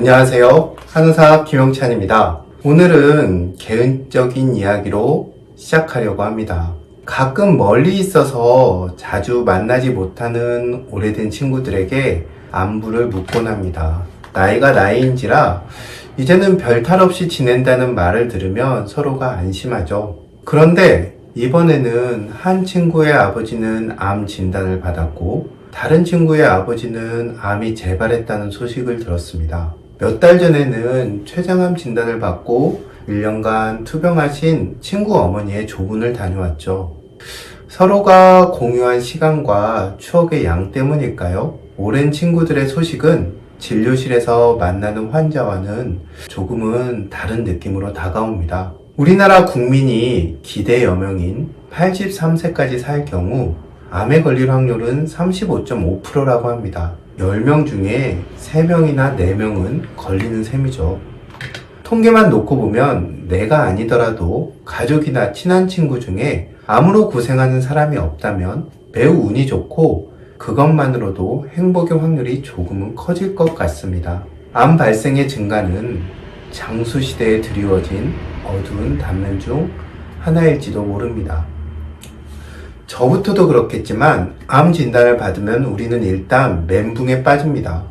안녕하세요. 한의사 김영찬입니다. 오늘은 개인적인 이야기로 시작하려고 합니다. 가끔 멀리 있어서 자주 만나지 못하는 오래된 친구들에게 안부를 묻곤 합니다. 나이가 나이인지라 이제는 별탈 없이 지낸다는 말을 들으면 서로가 안심하죠. 그런데 이번에는 한 친구의 아버지는 암 진단을 받았고 다른 친구의 아버지는 암이 재발했다는 소식을 들었습니다. 몇 달 전에는 췌장암 진단을 받고 1년간 투병하신 친구 어머니의 조문을 다녀왔죠. 서로가 공유한 시간과 추억의 양 때문일까요? 오랜 친구들의 소식은 진료실에서 만나는 환자와는 조금은 다른 느낌으로 다가옵니다. 우리나라 국민이 기대 여명인 83세까지 살 경우 암에 걸릴 확률은 35.5%라고 합니다. 10명 중에 3명이나 4명은 걸리는 셈이죠. 통계만 놓고 보면 내가 아니더라도 가족이나 친한 친구 중에 암으로 고생하는 사람이 없다면 매우 운이 좋고 그것만으로도 행복의 확률이 조금은 커질 것 같습니다. 암 발생의 증가는 장수시대에 드리워진 어두운 단면 중 하나일지도 모릅니다. 저부터도 그렇겠지만 암 진단을 받으면 우리는 일단 멘붕에 빠집니다.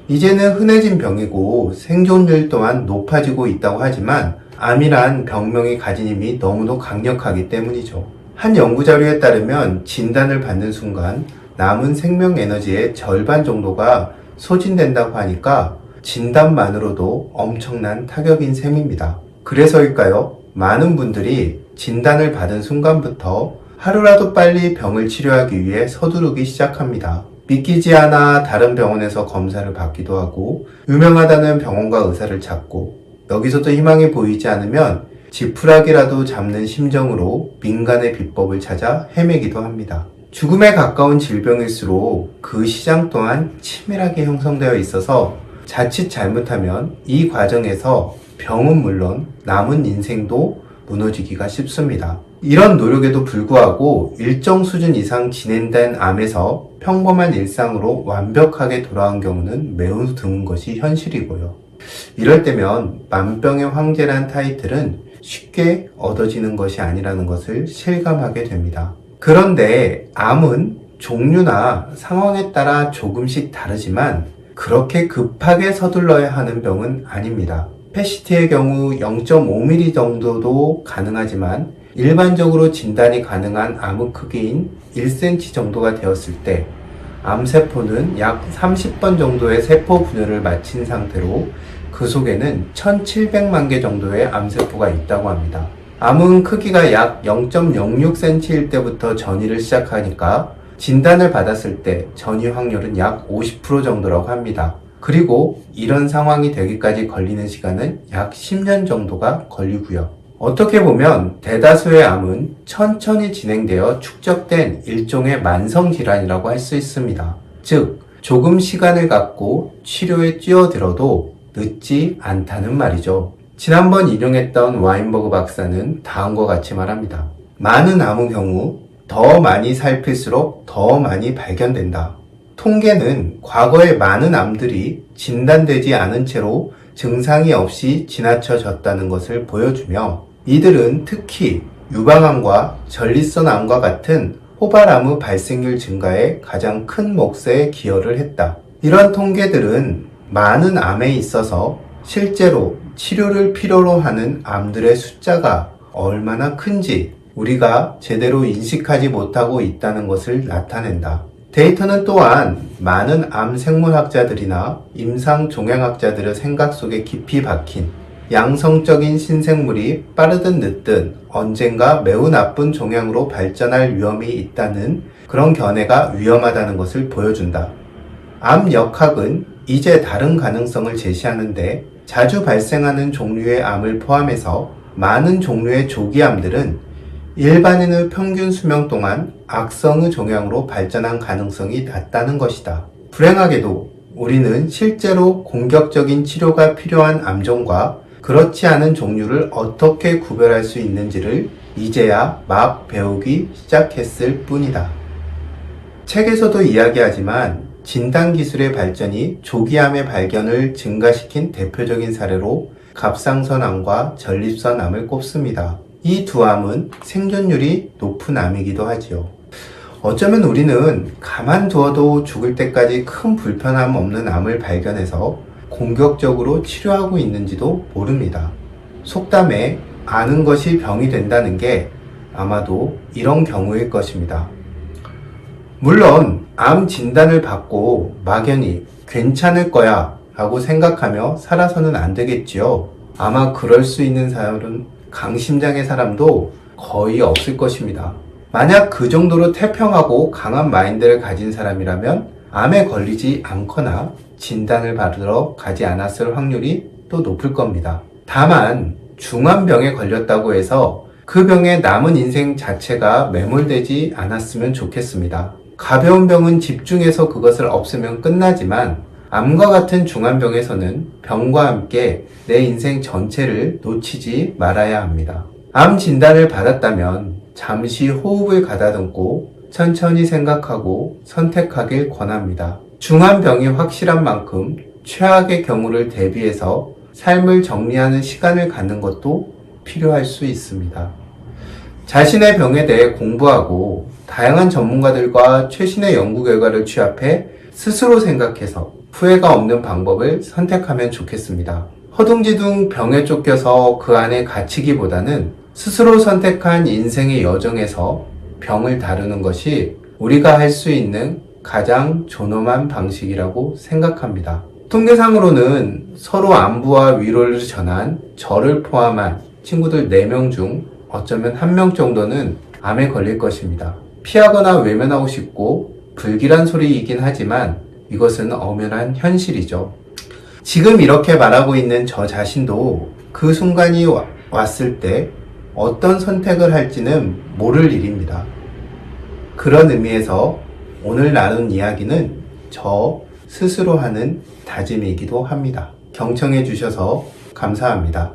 이제는 흔해진 병이고 생존율 또한 높아지고 있다고 하지만 암이란 병명이 가진 힘이 너무도 강력하기 때문이죠. 한 연구자료에 따르면 진단을 받는 순간 남은 생명 에너지의 절반 정도가 소진된다고 하니까 진단만으로도 엄청난 타격인 셈입니다. 그래서일까요? 많은 분들이 진단을 받은 순간부터 하루라도 빨리 병을 치료하기 위해 서두르기 시작합니다. 믿기지 않아 다른 병원에서 검사를 받기도 하고 유명하다는 병원과 의사를 찾고 여기서도 희망이 보이지 않으면 지푸라기라도 잡는 심정으로 민간의 비법을 찾아 헤매기도 합니다. 죽음에 가까운 질병일수록 그 시장 또한 치밀하게 형성되어 있어서 자칫 잘못하면 이 과정에서 병은 물론 남은 인생도 무너지기가 쉽습니다. 이런 노력에도 불구하고 일정 수준 이상 진행된 암에서 평범한 일상으로 완벽하게 돌아온 경우는 매우 드문 것이 현실이고요. 이럴 때면 만병의 황제란 타이틀은 쉽게 얻어지는 것이 아니라는 것을 실감하게 됩니다. 그런데 암은 종류나 상황에 따라 조금씩 다르지만 그렇게 급하게 서둘러야 하는 병은 아닙니다. 패시티의 경우 0.5mm 정도도 가능하지만 일반적으로 진단이 가능한 암의 크기인 1cm 정도가 되었을 때 암세포는 약 30번 정도의 세포 분열을 마친 상태로 그 속에는 1700만 개 정도의 암세포가 있다고 합니다. 암은 크기가 약 0.06cm일 때부터 전이를 시작하니까 진단을 받았을 때 전이 확률은 약 50% 정도라고 합니다. 그리고 이런 상황이 되기까지 걸리는 시간은 약 10년 정도가 걸리고요. 어떻게 보면 대다수의 암은 천천히 진행되어 축적된 일종의 만성질환이라고 할 수 있습니다. 즉, 조금 시간을 갖고 치료에 뛰어들어도 늦지 않다는 말이죠. 지난번 인용했던 와인버그 박사는 다음과 같이 말합니다. 많은 암의 경우 더 많이 살필수록 더 많이 발견된다. 통계는 과거에 많은 암들이 진단되지 않은 채로 증상이 없이 지나쳐졌다는 것을 보여주며 이들은 특히 유방암과 전립선암과 같은 호발암의 발생률 증가에 가장 큰 몫에 기여를 했다. 이런 통계들은 많은 암에 있어서 실제로 치료를 필요로 하는 암들의 숫자가 얼마나 큰지 우리가 제대로 인식하지 못하고 있다는 것을 나타낸다. 데이터는 또한 많은 암 생물학자들이나 임상종양학자들의 생각 속에 깊이 박힌 양성적인 신생물이 빠르든 늦든 언젠가 매우 나쁜 종양으로 발전할 위험이 있다는 그런 견해가 위험하다는 것을 보여준다. 암 역학은 이제 다른 가능성을 제시하는데 자주 발생하는 종류의 암을 포함해서 많은 종류의 조기암들은 일반인의 평균 수명 동안 악성의 종양으로 발전한 가능성이 낮다는 것이다. 불행하게도 우리는 실제로 공격적인 치료가 필요한 암종과 그렇지 않은 종류를 어떻게 구별할 수 있는지를 이제야 막 배우기 시작했을 뿐이다. 책에서도 이야기하지만 진단기술의 발전이 조기암의 발견을 증가시킨 대표적인 사례로 갑상선암과 전립선암을 꼽습니다. 이 두 암은 생존율이 높은 암이기도 하지요. 어쩌면 우리는 가만두어도 죽을 때까지 큰 불편함 없는 암을 발견해서 공격적으로 치료하고 있는지도 모릅니다. 속담에 아는 것이 병이 된다는 게 아마도 이런 경우일 것입니다. 물론 암 진단을 받고 막연히 괜찮을 거야 라고 생각하며 살아서는 안 되겠지요. 아마 그럴 수 있는 사람은 강심장의 사람도 거의 없을 것입니다. 만약 그 정도로 태평하고 강한 마인드를 가진 사람이라면 암에 걸리지 않거나 진단을 받으러 가지 않았을 확률이 또 높을 겁니다. 다만 중환병에 걸렸다고 해서 그 병에 남은 인생 자체가 매몰되지 않았으면 좋겠습니다. 가벼운 병은 집중해서 그것을 없애면 끝나지만 암과 같은 중환병에서는 병과 함께 내 인생 전체를 놓치지 말아야 합니다. 암 진단을 받았다면 잠시 호흡을 가다듬고 천천히 생각하고 선택하길 권합니다. 중환병이 확실한 만큼 최악의 경우를 대비해서 삶을 정리하는 시간을 갖는 것도 필요할 수 있습니다. 자신의 병에 대해 공부하고 다양한 전문가들과 최신의 연구 결과를 취합해 스스로 생각해서 후회가 없는 방법을 선택하면 좋겠습니다. 허둥지둥 병에 쫓겨서 그 안에 갇히기보다는 스스로 선택한 인생의 여정에서 병을 다루는 것이 우리가 할 수 있는 가장 존엄한 방식이라고 생각합니다. 통계상으로는 서로 안부와 위로를 전한 저를 포함한 친구들 4명 중 어쩌면 1명 정도는 암에 걸릴 것입니다. 피하거나 외면하고 싶고 불길한 소리이긴 하지만 이것은 엄연한 현실이죠. 지금 이렇게 말하고 있는 저 자신도 그 순간이 왔을 때 어떤 선택을 할지는 모를 일입니다. 그런 의미에서 오늘 나눈 이야기는 저 스스로 하는 다짐이기도 합니다. 경청해 주셔서 감사합니다.